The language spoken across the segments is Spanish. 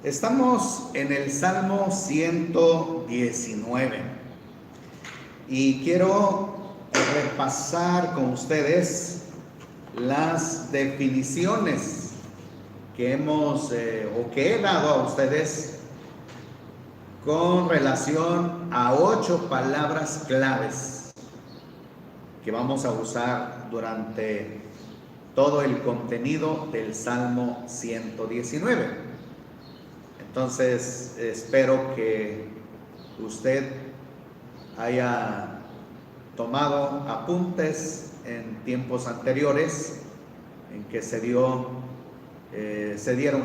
Estamos en el Salmo 119 y quiero repasar con ustedes las definiciones que que he dado a ustedes con relación a 8 palabras claves que vamos a usar durante todo el contenido del Salmo 119. Entonces, espero que usted haya tomado apuntes en tiempos anteriores en que se dieron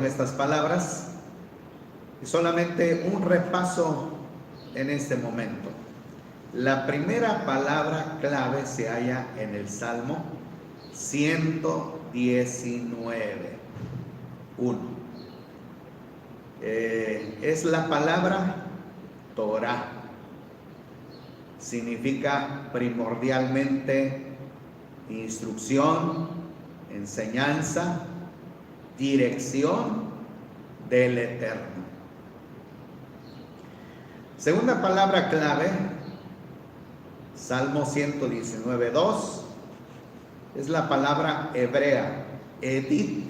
estas palabras, y solamente un repaso en este momento. La primera palabra clave se halla en el Salmo 119, 1. Es la palabra Torah. Significa primordialmente instrucción, enseñanza, dirección del Eterno. Segunda palabra clave, Salmo 119, 2, es la palabra hebrea, edit,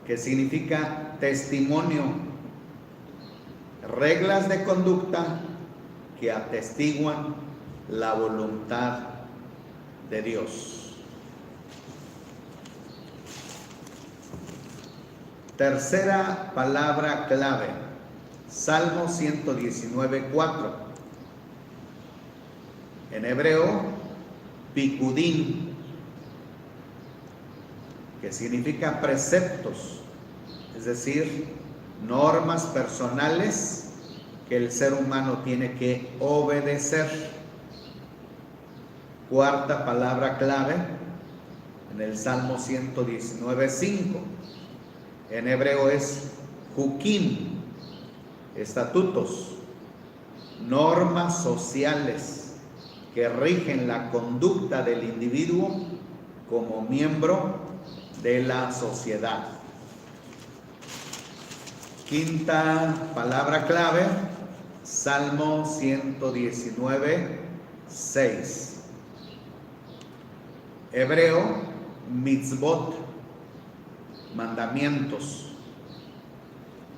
que significa testimonio, reglas de conducta que atestiguan la voluntad de Dios. Tercera palabra clave, Salmo 119, 4. En hebreo, pikudín, que significa preceptos, es decir, normas personales que el ser humano tiene que obedecer. Cuarta palabra clave en el Salmo 119, 5. En hebreo es hukim, estatutos, normas sociales que rigen la conducta del individuo como miembro de la sociedad. Quinta palabra clave, Salmo 119, 6. Hebreo, mitzvot, mandamientos,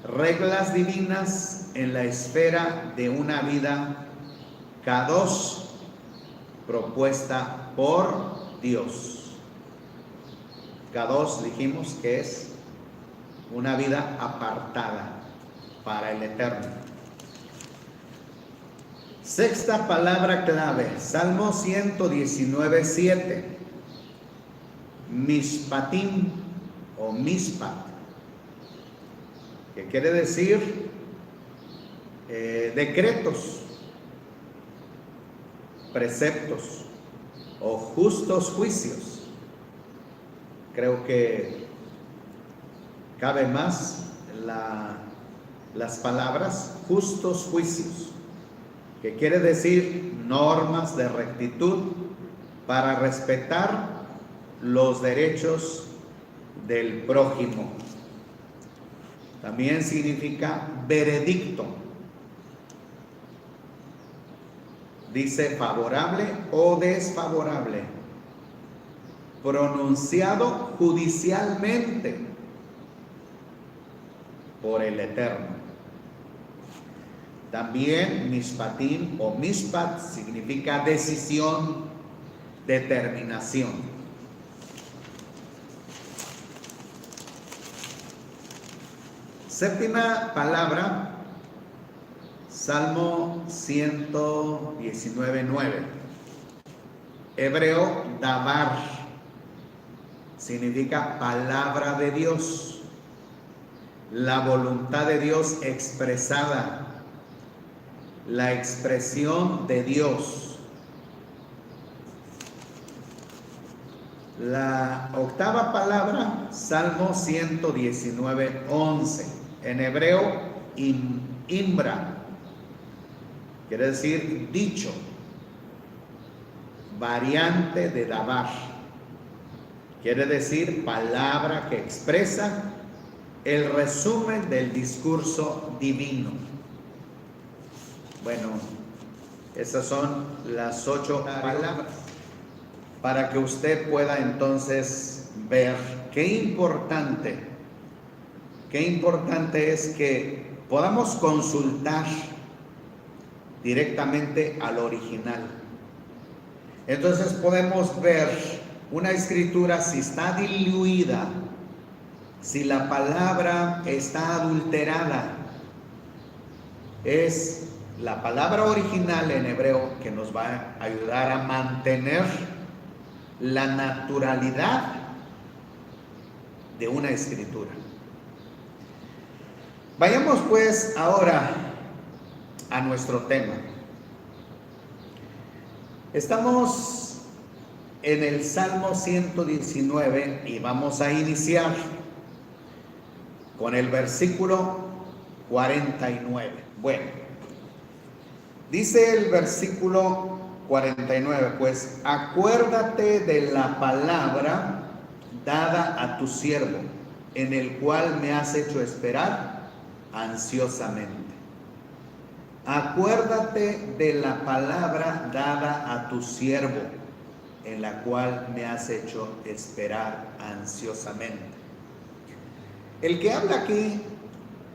reglas divinas en la esfera de una vida kadosh, propuesta por Dios. Kadosh dijimos que es una vida apartada para el Eterno. Sexta palabra clave, Salmo 119, 7. Mishpatim o Mishpat, que quiere decir decretos, preceptos o justos juicios. Creo que cabe más las palabras justos juicios, que quiere decir normas de rectitud para respetar los derechos del prójimo. También significa veredicto. Dice favorable o desfavorable, pronunciado judicialmente por el Eterno. También mishpatim o mishpat significa decisión, determinación. Séptima palabra, Salmo 119, 9. Hebreo, davar, significa palabra de Dios, la voluntad de Dios expresada, la expresión de Dios. La octava palabra, Salmo 119, 11. En hebreo, imbra, quiere decir dicho, variante de davar. Quiere decir palabra que expresa el resumen del discurso divino. Bueno, esas son las 8 palabras para que usted pueda entonces ver qué importante es que podamos consultar directamente al original. Entonces podemos ver una escritura si está diluida, si la palabra está adulterada. Es la palabra original en hebreo que nos va a ayudar a mantener la naturalidad de una escritura. Vayamos pues ahora a nuestro tema. Estamos en el Salmo 119 y vamos a iniciar con el versículo 49. Bueno, dice el versículo 49, pues acuérdate de la palabra dada a tu siervo, en el cual me has hecho esperar ansiosamente. Acuérdate de la palabra dada a tu siervo, en la cual me has hecho esperar ansiosamente. El que habla aquí,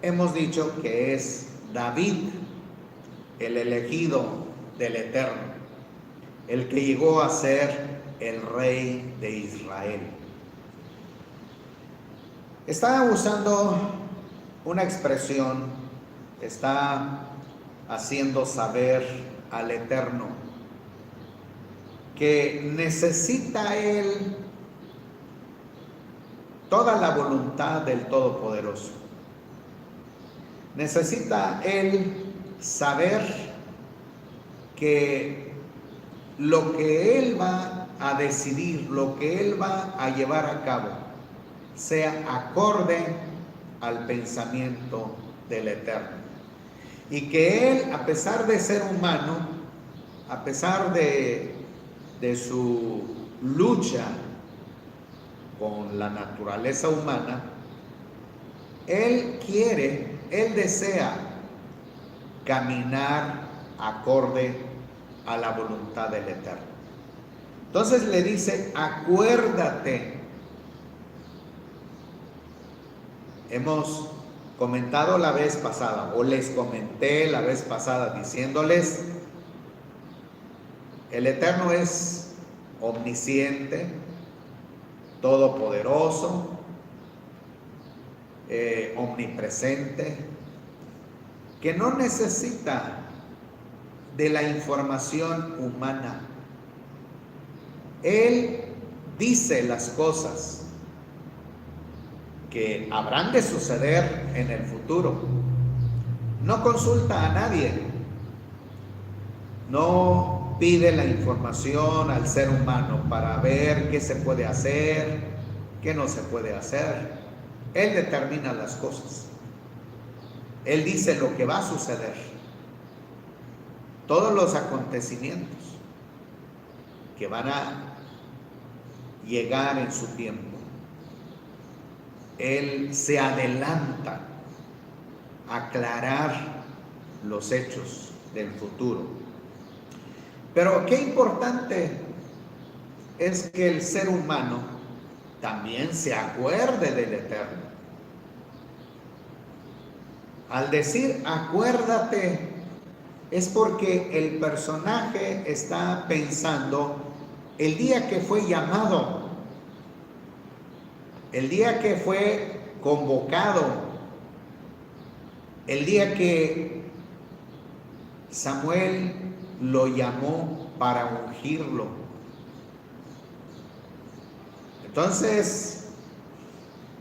hemos dicho que es David, el elegido del Eterno, el que llegó a ser el rey de Israel. Está usando una expresión, está haciendo saber al Eterno que necesita él toda la voluntad del Todopoderoso. Necesita él saber que lo que él va a decidir, lo que él va a llevar a cabo, sea acorde al pensamiento del Eterno. Y que él, a pesar de ser humano, a pesar de su lucha con la naturaleza humana, él desea caminar acorde a la voluntad del Eterno. Entonces le dice, acuérdate. Hemos comentado la vez pasada, o les comenté la vez pasada diciéndoles, el Eterno es omnisciente, todopoderoso, omnipresente, que no necesita de la información humana. Él dice las cosas que habrán de suceder en el futuro. No consulta a nadie, no pide la información al ser humano para ver qué se puede hacer, qué no se puede hacer. Él determina las cosas. Él dice lo que va a suceder. Todos los acontecimientos que van a llegar en su tiempo. Él se adelanta a aclarar los hechos del futuro. Pero qué importante es que el ser humano también se acuerde del Eterno. Al decir acuérdate, es porque el personaje está pensando el día que fue llamado, el día que fue convocado, el día que Samuel lo llamó para ungirlo. Entonces,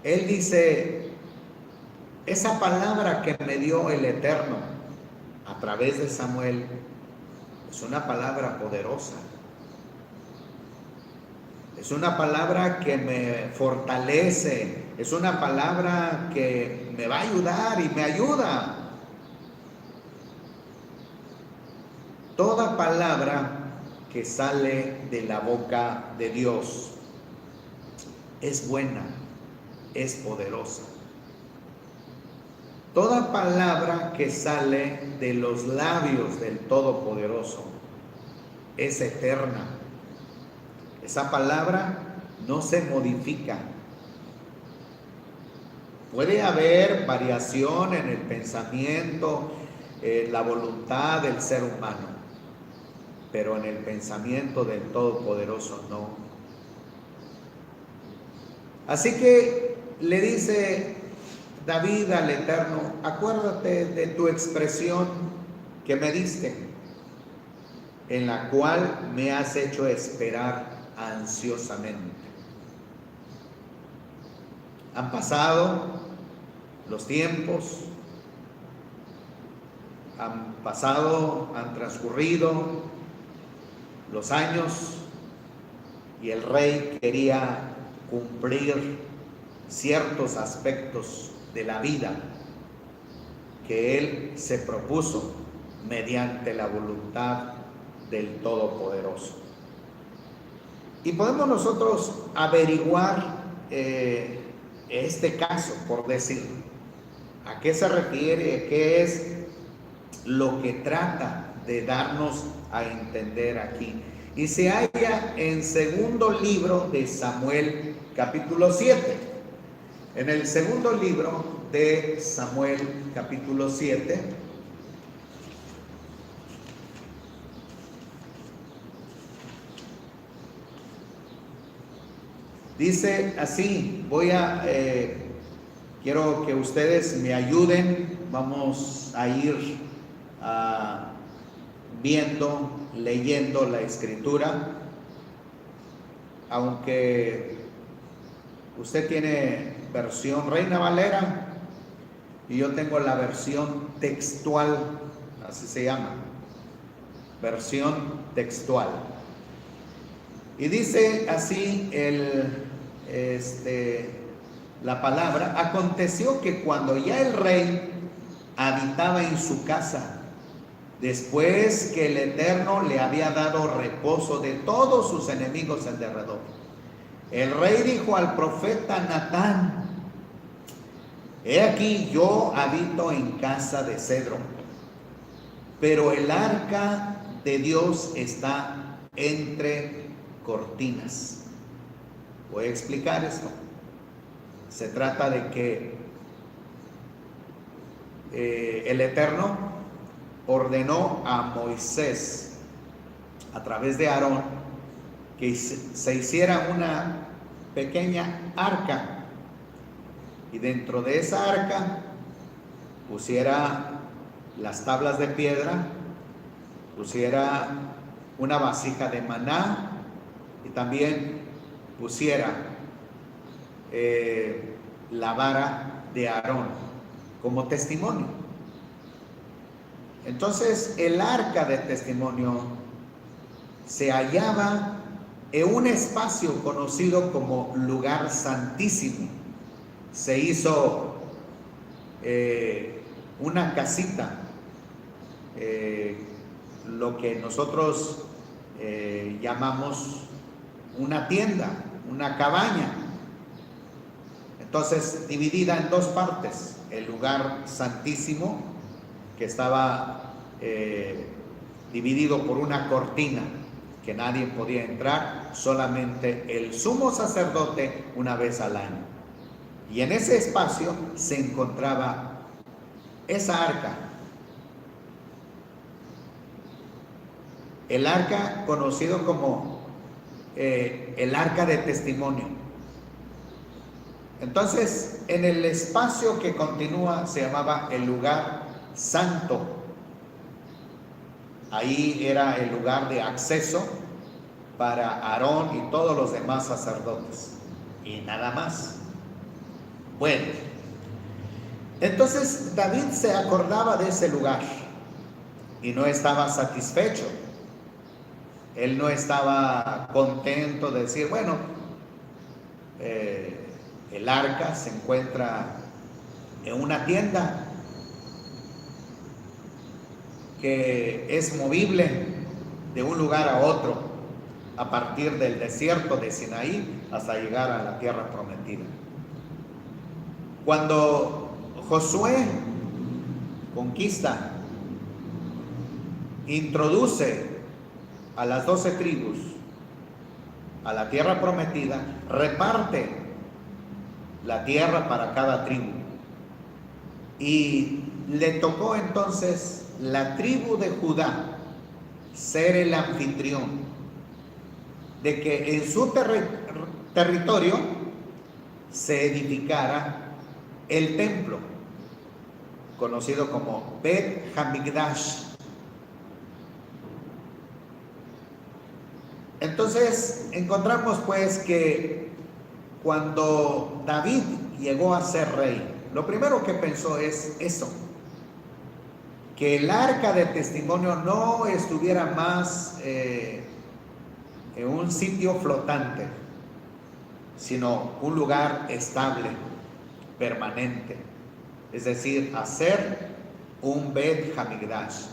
él dice, esa palabra que me dio el Eterno a través de Samuel es una palabra poderosa. Es una palabra que me fortalece, es una palabra que me va a ayudar y me ayuda. Toda palabra que sale de la boca de Dios es buena, es poderosa. Toda palabra que sale de los labios del Todopoderoso es eterna. Esa palabra no se modifica. Puede haber variación en el pensamiento, en la voluntad del ser humano, pero en el pensamiento del Todopoderoso no. Así que le dice David al Eterno: acuérdate de tu expresión que me diste, en la cual me has hecho esperar ansiosamente. Han pasado los tiempos, han transcurrido los años, y el rey quería cumplir ciertos aspectos de la vida que él se propuso mediante la voluntad del Todopoderoso. Y podemos nosotros averiguar este caso, por decir, a qué se refiere, qué es lo que trata de darnos a entender aquí. Y se halla en segundo libro de Samuel, capítulo 7. En el segundo libro de Samuel, capítulo 7, dice así. Quiero que ustedes me ayuden. Vamos a ir leyendo la escritura. Aunque usted tiene versión Reina Valera y yo tengo la versión textual, así se llama, versión textual. Y dice así la palabra: aconteció que cuando ya el rey habitaba en su casa, después que el Eterno le había dado reposo de todos sus enemigos en derredor, el rey dijo al profeta Natán: he aquí, yo habito en casa de cedro, pero el arca de Dios está entre cortinas. Voy a explicar esto. Se trata de que el Eterno ordenó a Moisés, a través de Aarón, que se hiciera una pequeña arca, y dentro de esa arca pusiera las tablas de piedra, pusiera una vasija de maná, y también pusiera la vara de Aarón como testimonio. Entonces el arca de testimonio se hallaba en un espacio conocido como lugar santísimo. Se hizo una casita, lo que nosotros llamamos una tienda, una cabaña. Entonces, dividida en dos partes: el lugar santísimo, que estaba dividido por una cortina que nadie podía entrar, solamente el sumo sacerdote una vez al año. Y en ese espacio se encontraba esa arca, el arca conocido como el arca de testimonio. Entonces, en el espacio que continúa se llamaba el lugar santo. Ahí era el lugar de acceso para Aarón y todos los demás sacerdotes, y nada más. Bueno, entonces David se acordaba de ese lugar y no estaba satisfecho. Él no estaba contento de decir, bueno, el arca se encuentra en una tienda que es movible de un lugar a otro, a partir del desierto de Sinaí hasta llegar a la tierra prometida. Cuando Josué conquista, introduce a las 12 tribus a la tierra prometida, reparte la tierra para cada tribu. Y le tocó entonces la tribu de Judá ser el anfitrión de que en su territorio se edificara el templo, conocido como Bet Hamikdash. Entonces encontramos pues que cuando David llegó a ser rey, lo primero que pensó es eso, que el arca de testimonio no estuviera más en un sitio flotante, sino un lugar estable, permanente, es decir, hacer un Bet Hamikdash,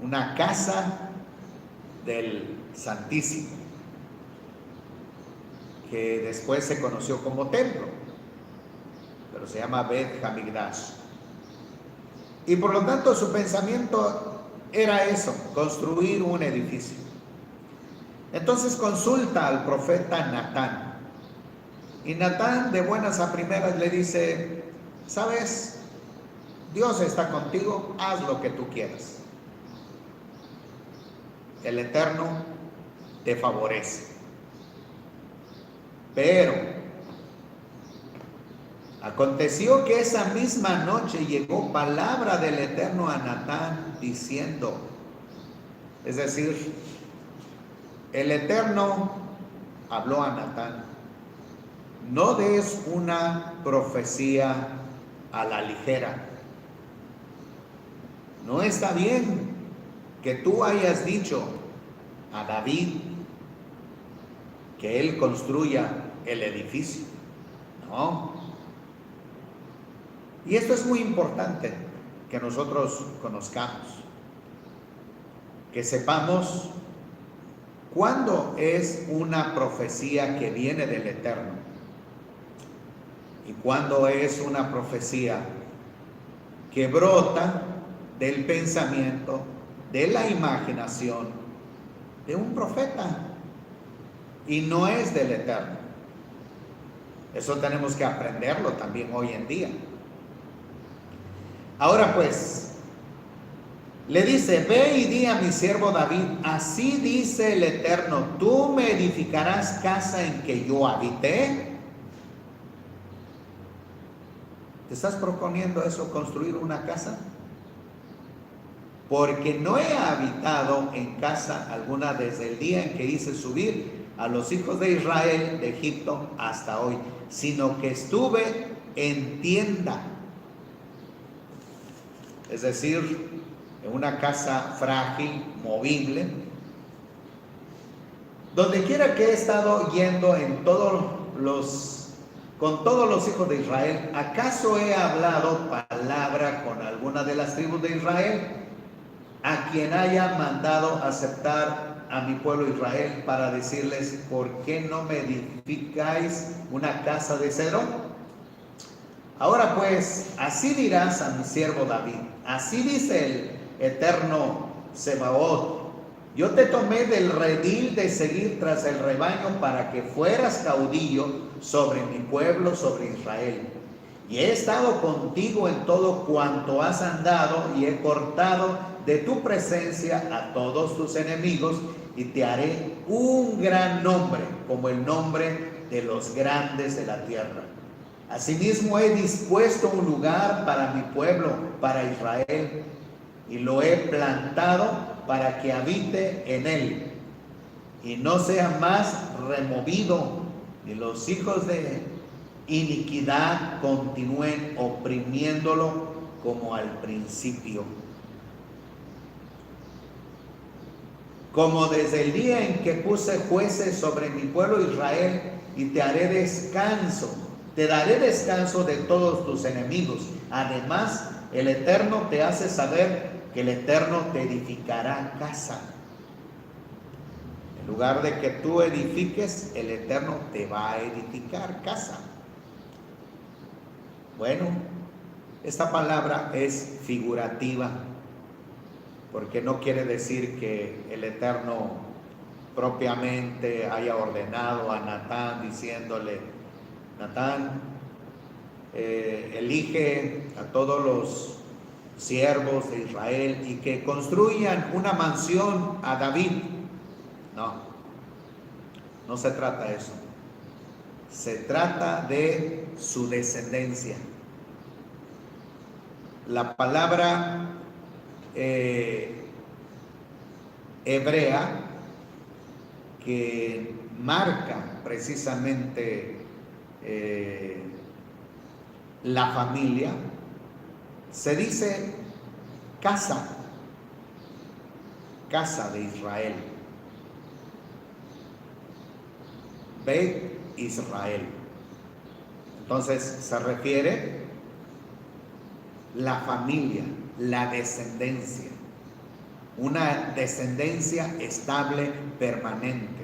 una casa del Santísimo, que después se conoció como templo, pero se llama Bet Hamikdash. Y por lo tanto su pensamiento era eso, construir un edificio. Entonces consulta al profeta Natán, y Natán de buenas a primeras le dice: ¿sabes? Dios está contigo, haz lo que tú quieras. El Eterno te favorece. Pero aconteció que esa misma noche llegó palabra del Eterno a Natán diciendo, es decir, el Eterno habló a Natán: no des una profecía a la ligera. No está bien que tú hayas dicho a David que él construya el edificio. No. Y esto es muy importante que nosotros conozcamos, que sepamos cuándo es una profecía que viene del Eterno y cuándo es una profecía que brota del pensamiento, de la imaginación de un profeta y no es del Eterno. Eso tenemos que aprenderlo también hoy en día. Ahora pues, le dice: ve y di a mi siervo David, así dice el Eterno, tú me edificarás casa en que yo habité. ¿Te estás proponiendo eso, construir una casa? Porque no he habitado en casa alguna desde el día en que hice subir a los hijos de Israel de Egipto hasta hoy, sino que estuve en tienda, es decir, en una casa frágil, movible, donde quiera que he estado yendo con todos los hijos de Israel. ¿Acaso he hablado palabra con alguna de las tribus de Israel, a quien haya mandado aceptar a mi pueblo Israel, para decirles: ¿por qué no me edificáis una casa de cedro? Ahora pues, así dirás a mi siervo David, así dice el Eterno Sebaot: yo te tomé del redil de seguir tras el rebaño para que fueras caudillo sobre mi pueblo, sobre Israel. Y he estado contigo en todo cuanto has andado, y he cortado de tu presencia a todos tus enemigos, y te haré un gran nombre, como el nombre de los grandes de la tierra. Asimismo he dispuesto un lugar para mi pueblo, para Israel, y lo he plantado para que habite en él, y no sea más removido, ni los hijos de iniquidad continúen oprimiéndolo como al principio. Como desde el día en que puse jueces sobre mi pueblo Israel, y te haré descanso, te daré descanso de todos tus enemigos. Además, el Eterno te hace saber que el Eterno te edificará casa. En lugar de que tú edifiques, el Eterno te va a edificar casa. Bueno, Esta palabra es figurativa, porque no quiere decir que el Eterno propiamente haya ordenado a Natán diciéndole: Natán, elige a todos los siervos de Israel y que construyan una mansión a David. No, no se trata de eso. Se trata de su descendencia. La palabra hebrea que marca precisamente la familia, se dice casa de Israel, Beit Israel. Entonces se refiere la familia, la descendencia, una descendencia estable, permanente,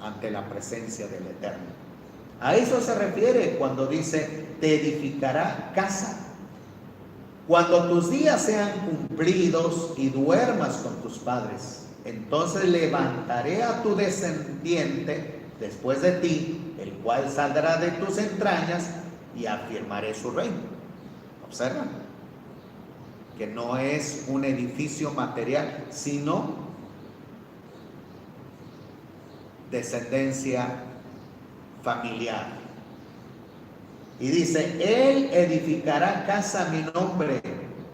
ante la presencia del Eterno. A eso se refiere cuando dice: te edificará casa. Cuando tus días sean cumplidos y duermas con tus padres, entonces levantaré a tu descendiente después de ti, el cual saldrá de tus entrañas, y afirmaré su reino. Observa que no es un edificio material, sino descendencia familiar. Y dice: él edificará casa a mi nombre,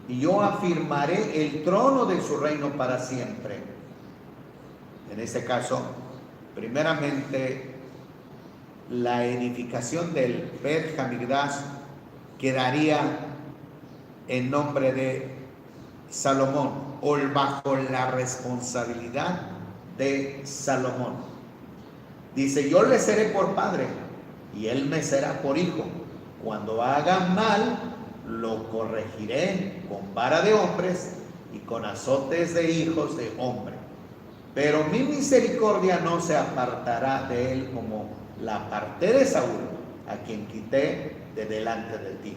y yo afirmaré el trono de su reino para siempre. En este caso, primeramente, la edificación del Bet Hamikdash quedaría en nombre de Salomón, o bajo la responsabilidad de Salomón. Dice: yo le seré por padre y él me será por hijo. Cuando hagan mal, lo corregiré con vara de hombres y con azotes de hijos de hombre. Pero mi misericordia no se apartará de él, como la aparté de Saúl, a quien quité de delante de ti.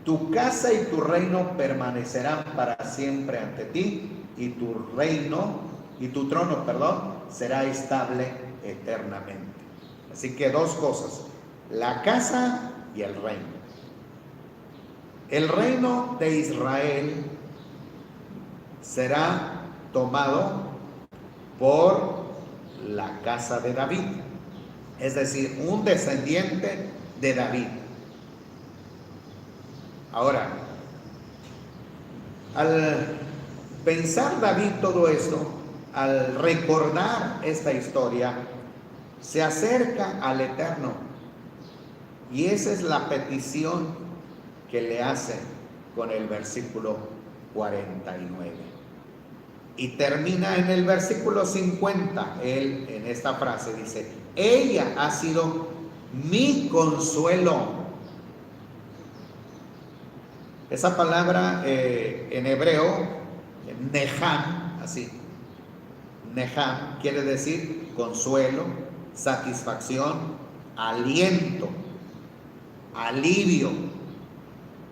Tu casa y tu reino permanecerán para siempre ante ti, y tu trono, será estable eternamente. Así que dos cosas: la casa y el reino. El reino de Israel será tomado por la casa de David, es decir, un descendiente de David. Ahora, al pensar David todo esto, al recordar esta historia, se acerca al Eterno, y esa es la petición que le hace con el versículo 49. Y termina en el versículo 50, él en esta frase dice: ella ha sido mi consuelo. Esa palabra en hebreo, neham, así, neham quiere decir consuelo, satisfacción, aliento, alivio.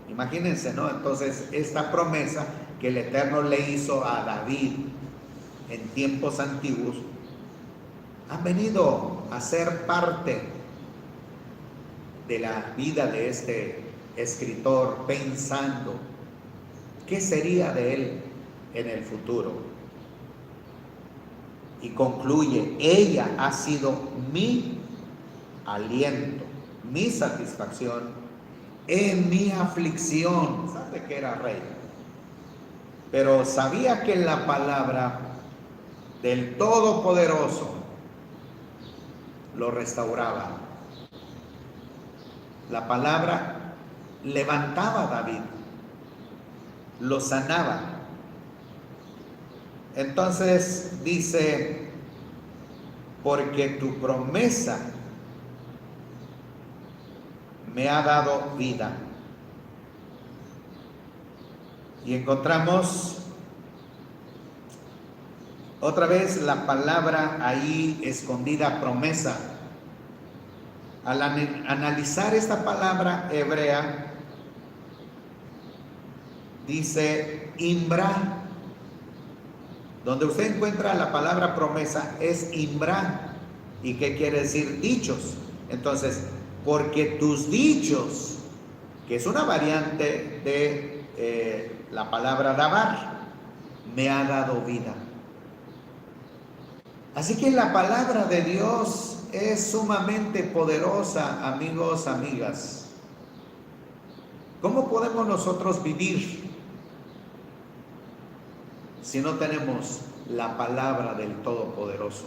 Imagínense, ¿no? Entonces, esta promesa que el Eterno le hizo a David en tiempos antiguos, han venido a ser parte de la vida de este escritor, pensando qué sería de él en el futuro. Y concluye: ella ha sido mi aliento, mi satisfacción en mi aflicción. Sabe que era rey, pero sabía que la palabra del Todopoderoso lo restauraba. La palabra levantaba a David, lo sanaba. Entonces dice: porque tu promesa me ha dado vida. Y encontramos otra vez la palabra ahí escondida, promesa. Al analizar esta palabra hebrea, dice Imbra. Donde usted encuentra la palabra promesa es Imbra. ¿Y qué quiere decir? Dichos. Entonces, porque tus dichos, que es una variante de la palabra dabar, me ha dado vida. Así que la palabra de Dios es sumamente poderosa, amigos, amigas. ¿Cómo podemos nosotros vivir si no tenemos la palabra del Todopoderoso?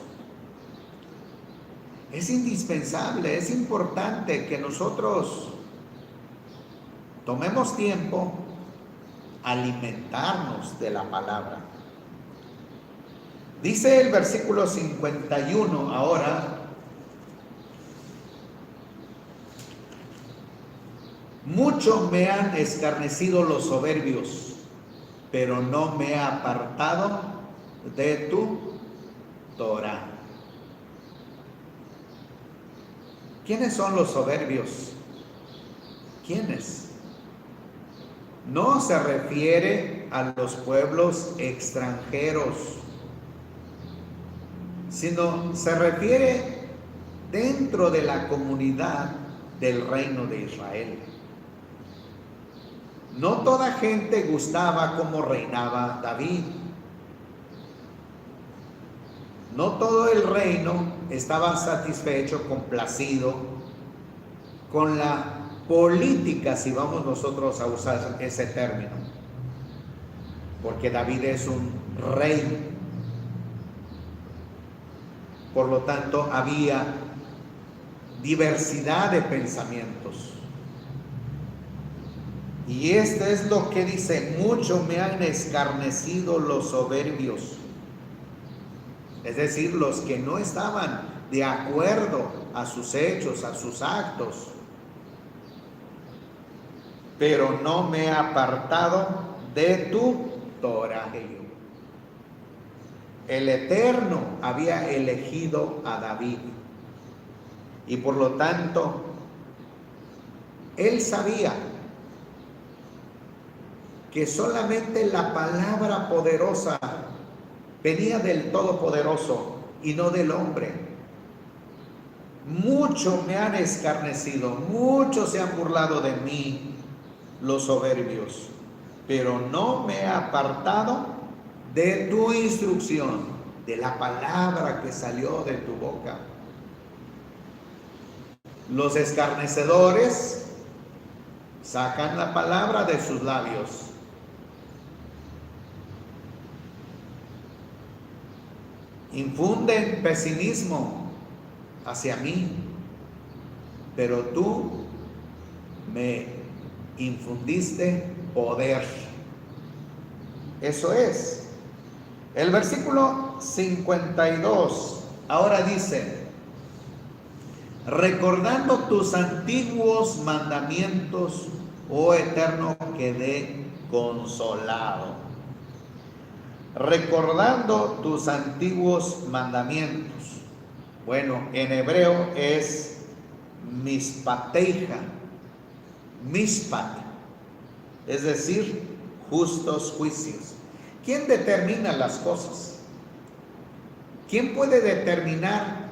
Es indispensable, es importante que nosotros tomemos tiempo a alimentarnos de la palabra. Dice el versículo 51 ahora: mucho me han escarnecido los soberbios, pero no me he apartado de tu Torah. ¿Quiénes son los soberbios? ¿Quiénes? No se refiere a los pueblos extranjeros, sino se refiere dentro de la comunidad del reino de Israel. No toda gente gustaba como reinaba David. No todo el reino estaba satisfecho, complacido con la política, si vamos nosotros a usar ese término, porque David es un rey. Por lo tanto, había diversidad de pensamientos. Y esto es lo que dice: mucho me han escarnecido los soberbios. Es decir, los que no estaban de acuerdo a sus hechos, a sus actos. Pero no me he apartado de tu Torah. El Eterno había elegido a David y por lo tanto él sabía que solamente la palabra poderosa venía del Todopoderoso y no del hombre. Mucho me han escarnecido, muchos se han burlado de mí, los soberbios, pero no me he apartado de tu instrucción, de la palabra que salió de tu boca. Los escarnecedores sacan la palabra de sus labios. Infunden pesimismo hacia mí, pero tú me infundiste poder. Eso es. El versículo 52 ahora dice: recordando tus antiguos mandamientos, oh Eterno, quedé consolado. Recordando tus antiguos mandamientos. Bueno, en hebreo es mispateja, mispat, es decir, justos juicios. ¿Quién determina las cosas? ¿Quién puede determinar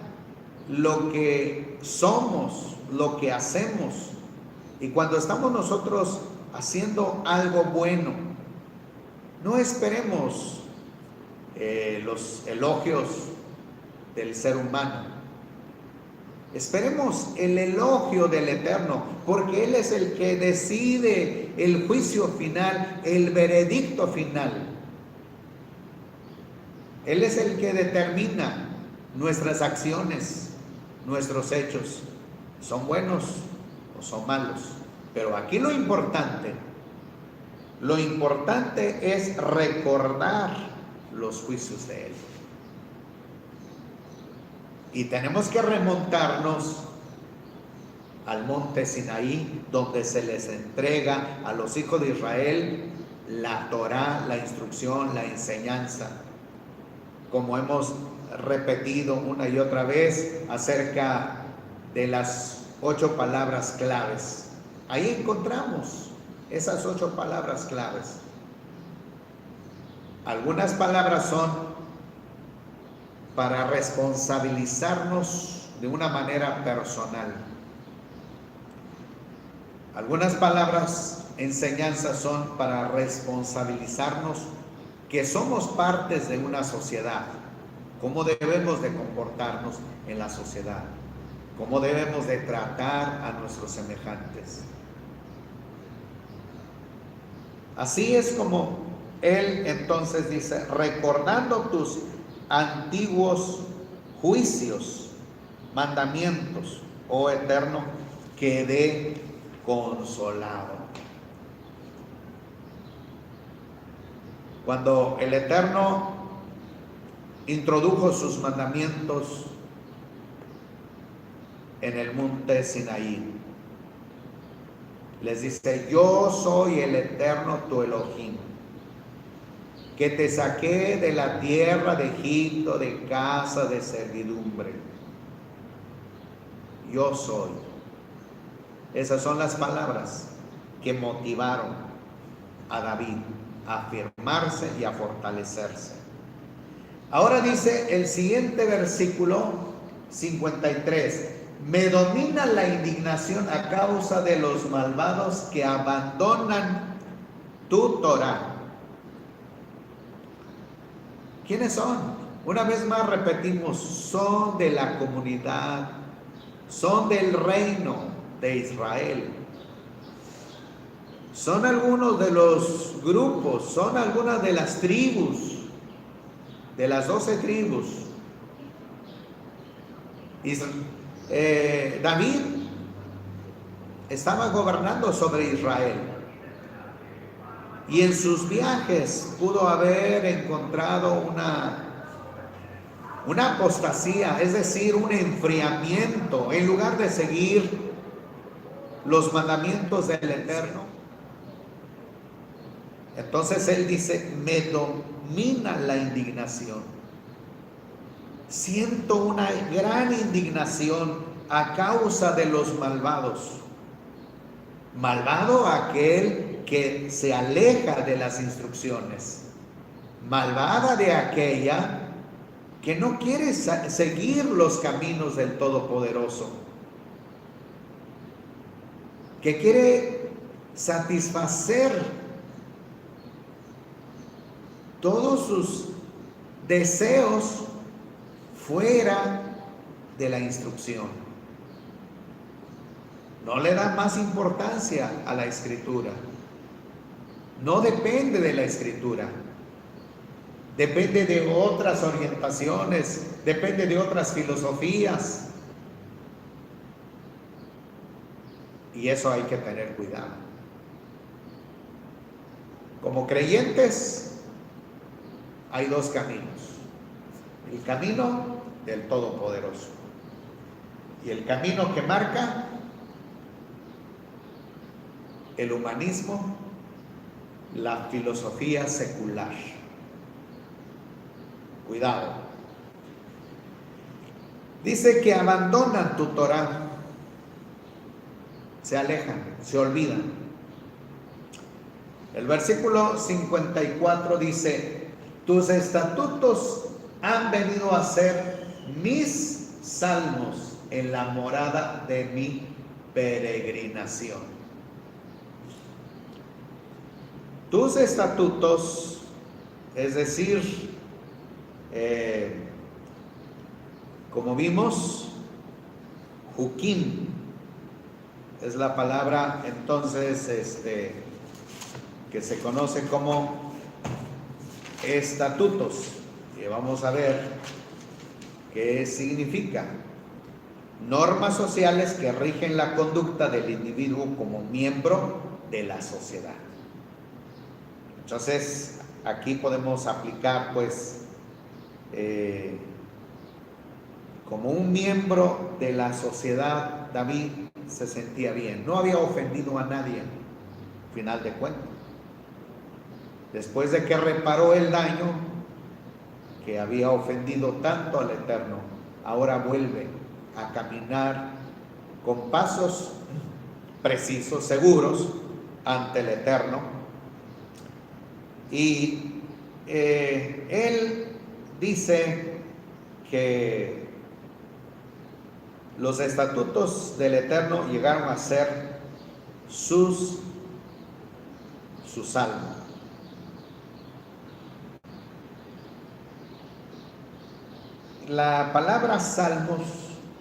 lo que somos, lo que hacemos? Y cuando estamos nosotros haciendo algo bueno, no esperemos los elogios del ser humano. Esperemos el elogio del Eterno, porque Él es el que decide el juicio final, el veredicto final. Él es el que determina nuestras acciones, nuestros hechos. ¿Son buenos o son malos? Pero aquí lo importante es recordar los juicios de Él. Y tenemos que remontarnos al monte Sinaí, donde se les entrega a los hijos de Israel la Torá, la instrucción, la enseñanza, como hemos repetido una y otra vez acerca de las 8 palabras claves. Ahí encontramos esas 8 palabras claves. Algunas palabras son para responsabilizarnos de una manera personal. Algunas palabras, enseñanzas son para responsabilizarnos que somos partes de una sociedad, cómo debemos de comportarnos en la sociedad, cómo debemos de tratar a nuestros semejantes. Así es como él entonces dice, recordando tus antiguos juicios, mandamientos, oh Eterno, quedé consolado. Cuando el Eterno introdujo sus mandamientos en el monte Sinaí, les dice, yo soy el Eterno tu Elohim, que te saqué de la tierra de Egipto, de casa de servidumbre. Yo soy. Esas son las palabras que motivaron a David a afirmarse y a fortalecerse. Ahora dice el siguiente versículo 53. Me domina la indignación a causa de los malvados que abandonan tu Torah. ¿Quiénes son? Una vez más repetimos, son de la comunidad, son del reino de Israel. Son algunos de los grupos, son algunas de las tribus, de las 12 tribus. David estaba gobernando sobre Israel y en sus viajes pudo haber encontrado una apostasía, es decir, un enfriamiento. En lugar de seguir los mandamientos del Eterno, entonces él dice, me domina la indignación. Siento una gran indignación a causa de los malvados. Malvado aquel que se aleja de las instrucciones. Malvada de aquella que no quiere seguir los caminos del Todopoderoso. Que quiere satisfacer todos sus deseos fuera de la instrucción. No le da más importancia a la Escritura. No depende de la Escritura. Depende de otras orientaciones, depende de otras filosofías. Y eso hay que tener cuidado. Como creyentes, hay dos caminos. El camino del Todopoderoso y el camino que marca el humanismo, la filosofía secular. Cuidado. Dice que abandonan tu Torah, se alejan, se olvidan. El versículo 54 dice, tus estatutos han venido a ser mis salmos en la morada de mi peregrinación. Tus estatutos, es decir, como vimos, Jukim es la palabra entonces que se conoce como estatutos, y vamos a ver qué significa. Normas sociales que rigen la conducta del individuo como miembro de la sociedad. Entonces, aquí podemos aplicar, pues, como un miembro de la sociedad, David se sentía bien. No había ofendido a nadie, final de cuentas. Después de que reparó el daño que había ofendido tanto al Eterno, ahora vuelve a caminar con pasos precisos, seguros, ante el Eterno. Y él dice que los estatutos del Eterno llegaron a ser su salmo. La palabra salmos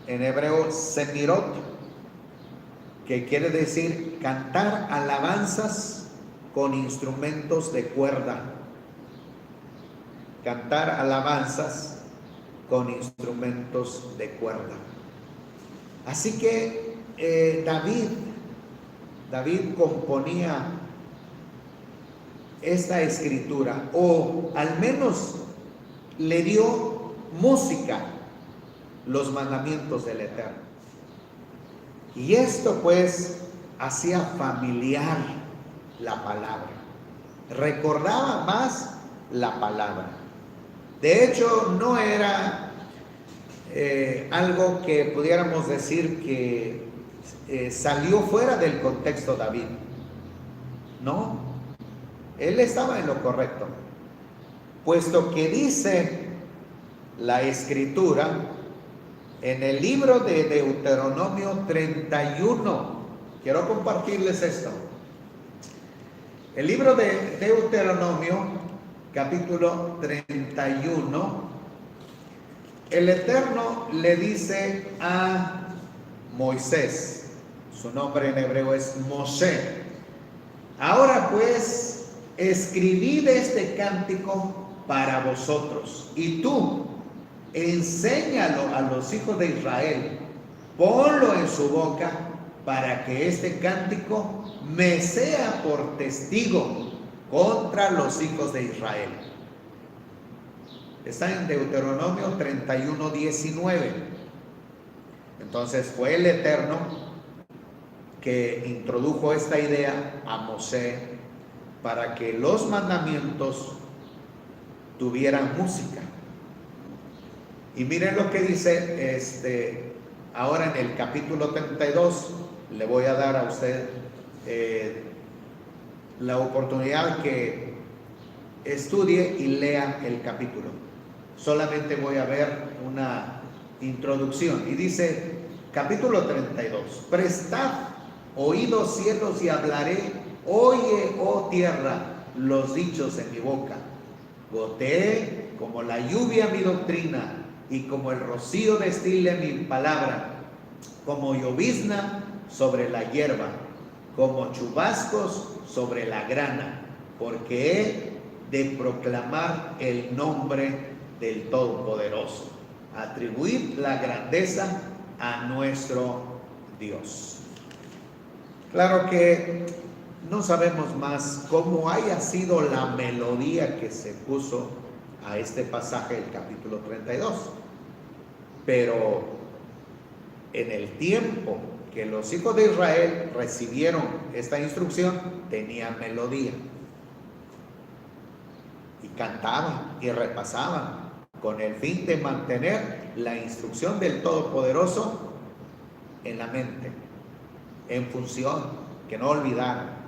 en hebreo semirot, que quiere decir cantar alabanzas con instrumentos de cuerda. Cantar alabanzas con instrumentos de cuerda. Así que David componía esta escritura, o al menos le dio música, los mandamientos del Eterno. Y esto pues hacía familiar la palabra, recordaba más la palabra. De hecho, no era algo que pudiéramos decir que salió fuera del contexto David. No, él estaba en lo correcto, puesto que dice la escritura en el libro de Deuteronomio 31. Quiero compartirles esto. El libro de Deuteronomio, capítulo 31, el Eterno le dice a Moisés, su nombre en hebreo es Moshe: ahora pues, escribid este cántico para vosotros, y tú enséñalo a los hijos de Israel, ponlo en su boca, para que este cántico me sea por testigo contra los hijos de Israel. Está en Deuteronomio 31, 19. Entonces fue el Eterno que introdujo esta idea a Mosé para que los mandamientos tuvieran música. Y miren lo que dice ahora en el capítulo 32. Le voy a dar a usted la oportunidad que estudie y lea el capítulo. Solamente voy a ver una introducción. Y dice, capítulo 32: prestad oídos cielos y hablaré, oye, oh tierra, los dichos en mi boca. Goteé como la lluvia mi doctrina, y como el rocío destile mi palabra, como llovizna sobre la hierba, como chubascos sobre la grana, porque he de proclamar el nombre del Todopoderoso, atribuir la grandeza a nuestro Dios. Claro que no sabemos más cómo haya sido la melodía que se puso a este pasaje del capítulo 32, pero en el tiempo que los hijos de Israel recibieron esta instrucción, tenían melodía y cantaban y repasaban con el fin de mantener la instrucción del Todopoderoso en la mente, en función, que no olvidaran.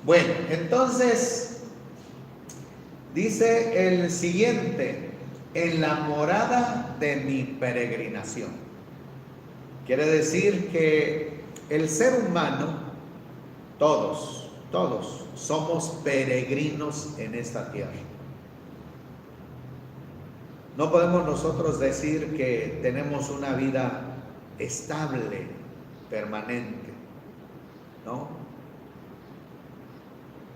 Bueno, entonces dice el siguiente: en la morada de mi peregrinación. Quiere decir que el ser humano, todos somos peregrinos en esta tierra. No podemos nosotros decir que tenemos una vida estable, permanente, ¿no?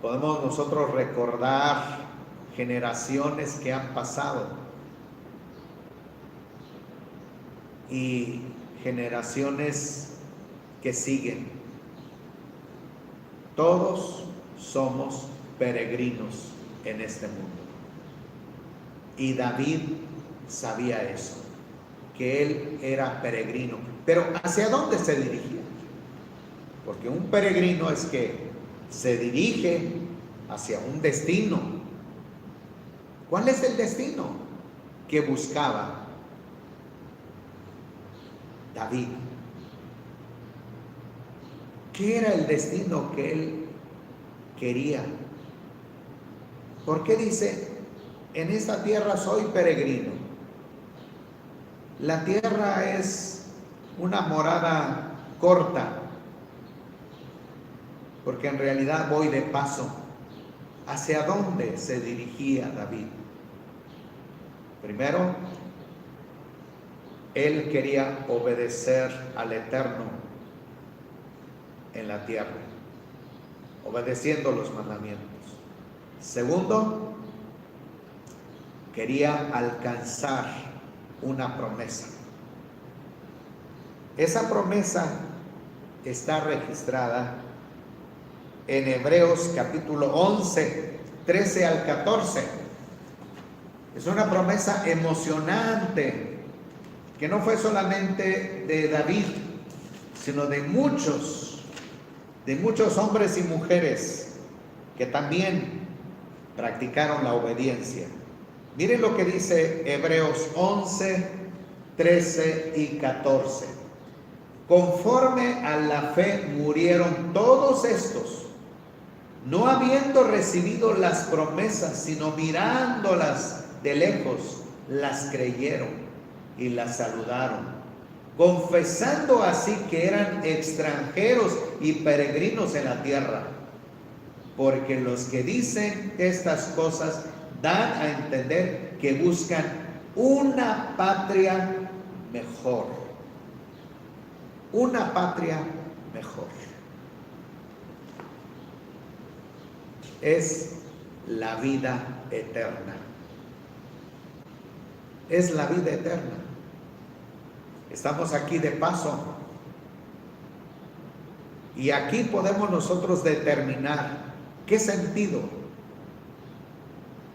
Podemos nosotros recordar generaciones que han pasado y generaciones que siguen. Todos somos peregrinos en este mundo. Y David sabía eso, que él era peregrino. Pero ¿hacia dónde se dirigía? Porque un peregrino es que se dirige hacia un destino. ¿Cuál es el destino que buscaba David? ¿Qué era el destino que él quería? ¿Por qué dice, en esta tierra soy peregrino? La tierra es una morada corta, porque en realidad voy de paso. ¿Hacia dónde se dirigía David? Primero, él quería obedecer al Eterno en la tierra, obedeciendo los mandamientos. Segundo, quería alcanzar una promesa. Esa promesa está registrada en Hebreos capítulo 11, 13 al 14. Es una promesa emocionante que no fue solamente de David, sino de muchos hombres y mujeres que también practicaron la obediencia. Miren lo que dice Hebreos 11, 13 y 14. Conforme a la fe murieron todos estos, no habiendo recibido las promesas, sino mirándolas de lejos, las creyeron y las saludaron, confesando así que eran extranjeros y peregrinos en la tierra. Porque los que dicen estas cosas dan a entender que buscan una patria mejor. Una patria mejor. Es la vida eterna. Es la vida eterna. Estamos aquí de paso. Y aquí podemos nosotros determinar qué sentido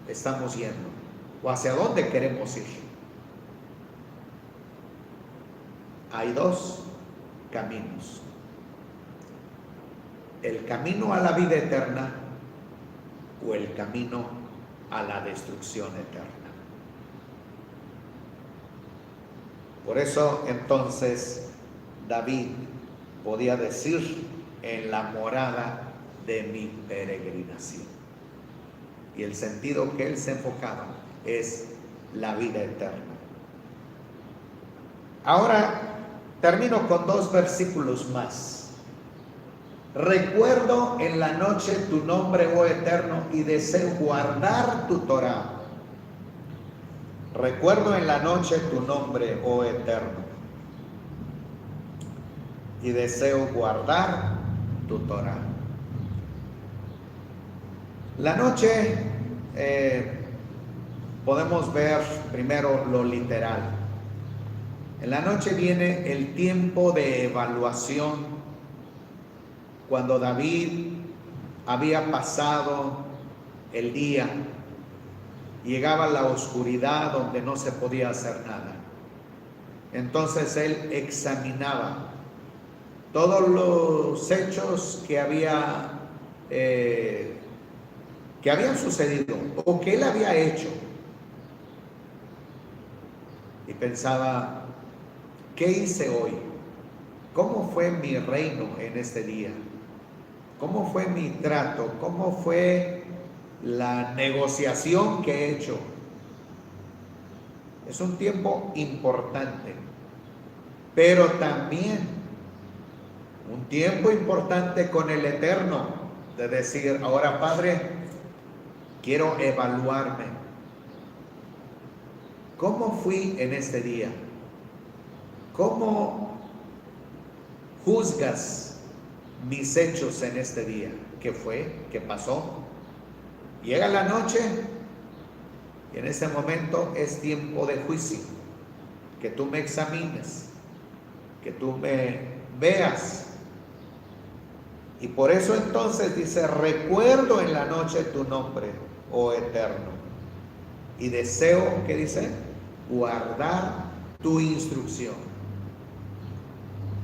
estamos yendo o hacia dónde queremos ir. Hay dos caminos. El camino a la vida eterna o el camino a la destrucción eterna. Por eso entonces David podía decir, en la morada de mi peregrinación. Y el sentido que él se enfocaba es la vida eterna. Ahora termino con dos versículos más. Recuerdo en la noche tu nombre, oh Eterno, y deseo guardar tu Torah. Recuerdo en la noche tu nombre, oh Eterno, y deseo guardar tu Torah. La noche podemos ver primero lo literal. En la noche viene el tiempo de evaluación, cuando David había pasado el día, llegaba la oscuridad donde no se podía hacer nada. Entonces él examinaba todos los hechos que habían sucedido o que él había hecho, y pensaba, ¿qué hice hoy? ¿Cómo fue mi reino en este día? ¿Cómo fue mi trato? ¿Cómo fue la negociación que he hecho? Es un tiempo importante, pero también un tiempo importante con el Eterno, de decir, ahora Padre, quiero evaluarme. ¿Cómo fui en este día? ¿Cómo juzgas mis hechos en este día? ¿Qué fue? ¿Qué pasó? Llega la noche y en este momento es tiempo de juicio, que tú me examines, que tú me veas. Y por eso entonces dice, recuerdo en la noche tu nombre, oh Eterno, y deseo, ¿qué dice? Guardar tu instrucción.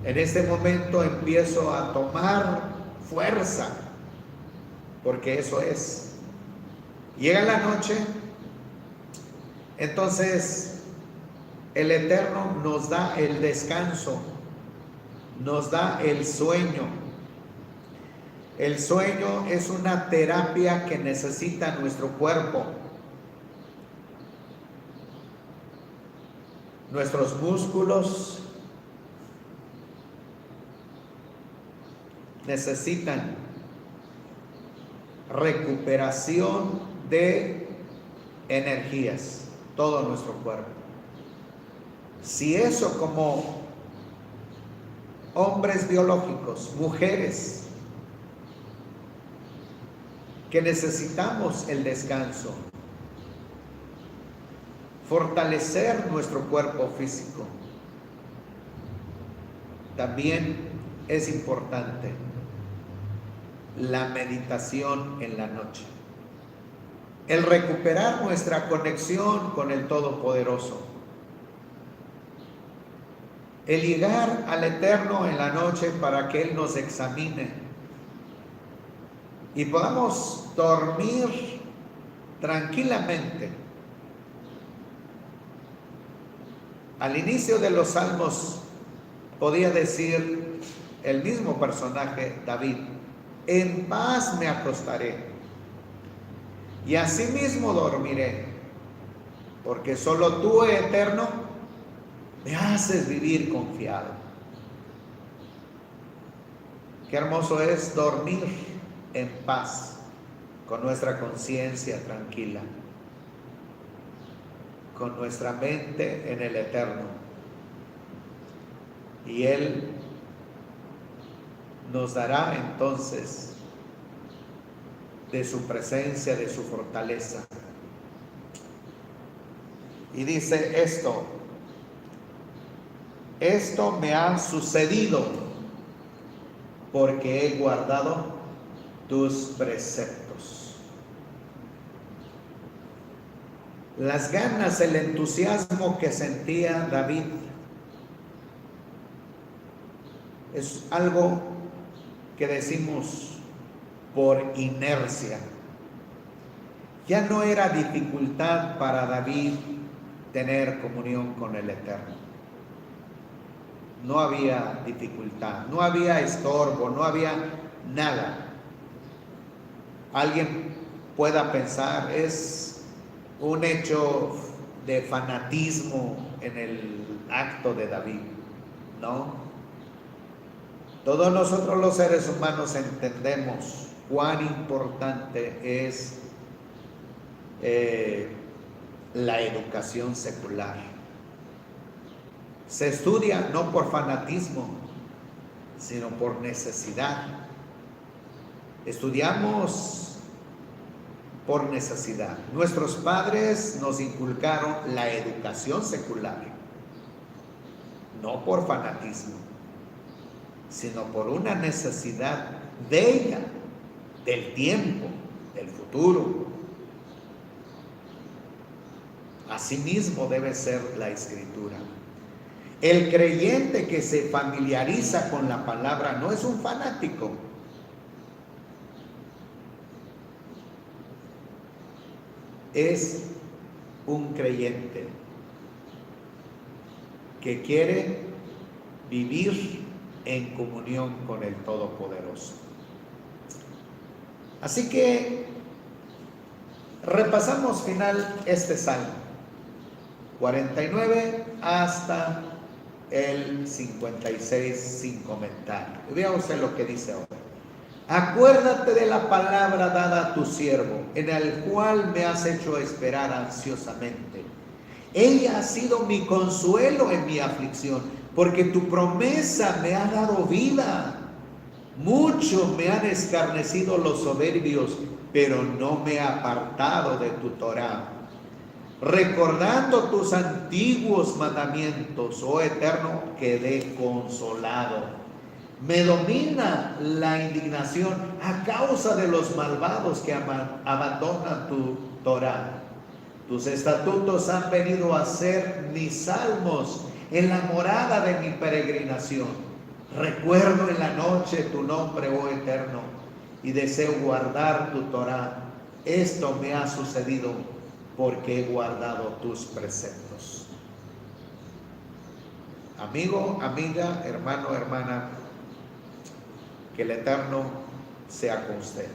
En este momento empiezo a tomar fuerza, porque eso es. Llega la noche, entonces el Eterno nos da el descanso, nos da el sueño. El sueño es una terapia que necesita nuestro cuerpo. Nuestros músculos necesitan recuperación de energías, todo nuestro cuerpo. Si eso, como hombres biológicos, mujeres, que necesitamos el descanso, fortalecer nuestro cuerpo físico, también es importante la meditación en la noche, el recuperar nuestra conexión con el Todopoderoso, el llegar al Eterno en la noche para que Él nos examine y podamos dormir tranquilamente. Al inicio de los Salmos podía decir el mismo personaje, David: en paz me acostaré y asimismo dormiré, porque solo tú, Eterno, me haces vivir confiado. Qué hermoso es dormir en paz, con nuestra conciencia tranquila, con nuestra mente en el Eterno. Y Él nos dará entonces de su presencia, de su fortaleza. Y dice esto me ha sucedido porque he guardado tus preceptos. Las ganas, el entusiasmo que sentía David es algo que decimos por inercia. Ya no era dificultad para David tener comunión con el Eterno. No había dificultad, no había estorbo, no había nada. Alguien pueda pensar, es un hecho de fanatismo en el acto de David. No. Todos nosotros los seres humanos entendemos cuán importante es la educación secular. Se estudia no por fanatismo, sino por necesidad. Estudiamos por necesidad. Nuestros padres nos inculcaron la educación secular, no por fanatismo, sino por una necesidad de ella, del tiempo, del futuro. Asimismo debe ser la Escritura. El creyente que se familiariza con la palabra no es un fanático. Es un creyente que quiere vivir en comunión con el Todopoderoso. Así que repasamos este Salmo 49 hasta el 56 sin comentario. Vea usted lo que dice ahora. Acuérdate de la palabra dada a tu siervo, en el cual me has hecho esperar ansiosamente. Ella ha sido mi consuelo en mi aflicción, porque tu promesa me ha dado vida. Mucho me han escarnecido los soberbios, pero no me he apartado de tu Torá. Recordando tus antiguos mandamientos, oh Eterno, quedé consolado. Me domina la indignación a causa de los malvados que abandonan tu Torá. Tus estatutos han venido a ser mis salmos en la morada de mi peregrinación. Recuerdo en la noche tu nombre, oh Eterno, y deseo guardar tu Torá. Esto me ha sucedido porque he guardado tus preceptos. Amigo, amiga, hermano, hermana, que el Eterno sea con usted.